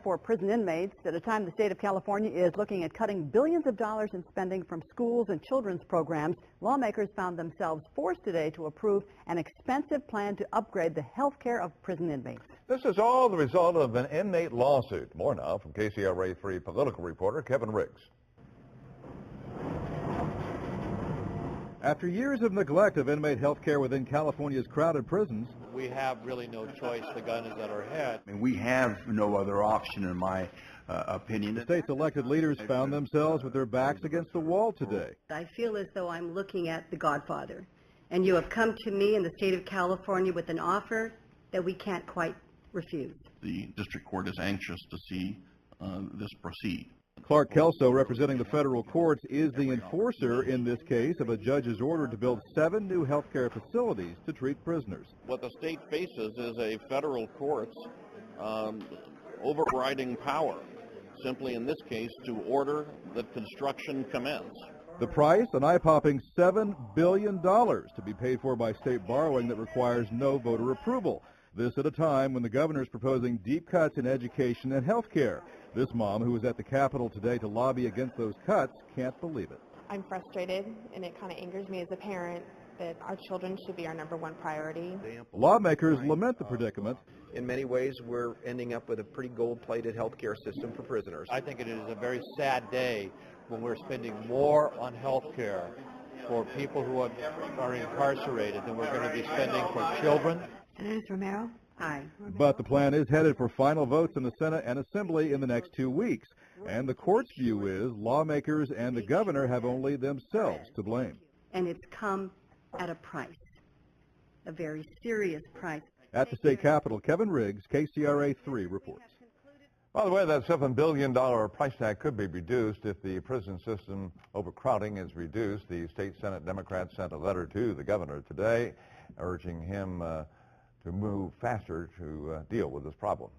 For prison inmates at a time the state of California is looking at cutting billions of dollars in spending from schools and children's programs, lawmakers found themselves forced today to approve an expensive plan to upgrade the health care of prison inmates. This is all the result of an inmate lawsuit. More now from KCRA 3 political reporter Kevin Riggs. After years of neglect of inmate health care within California's crowded prisons, we have really no choice. The gun is at our head. I mean, we have no other option, in my opinion. The state's elected leaders found themselves with their backs against the wall today. I feel as though I'm looking at the Godfather, and you have come to me in the state of California with an offer that we can't quite refuse. The district court is anxious to see this proceed. Clark Kelso, representing the federal courts, is the enforcer in this case of a judge's order to build 7 new health care facilities to treat prisoners. What the state faces is a federal court's overriding power, simply in this case to order that construction commence. The price, an eye-popping $7 billion to be paid for by state borrowing that requires no voter approval. This at a time when the governor is proposing deep cuts in education and health care. This mom, who was at the Capitol today to lobby against those cuts, can't believe it. I'm frustrated, and it kind of angers me as a parent that our children should be our #1 priority. Lawmakers lament the predicament. In many ways, we're ending up with a pretty gold-plated health care system for prisoners. I think it is a very sad day when we're spending more on health care for people who are incarcerated than we're going to be spending for children. Senators Romero? Aye. But the plan is headed for final votes in the Senate and Assembly in the next 2 weeks. And the court's view is lawmakers and the governor have only themselves to blame. And it's come at a price, a very serious price. At the state capitol, Kevin Riggs, KCRA 3 reports. By the way, that $7 billion price tag could be reduced if the prison system overcrowding is reduced. The state Senate Democrats sent a letter to the governor today urging him to move faster to deal with this problem.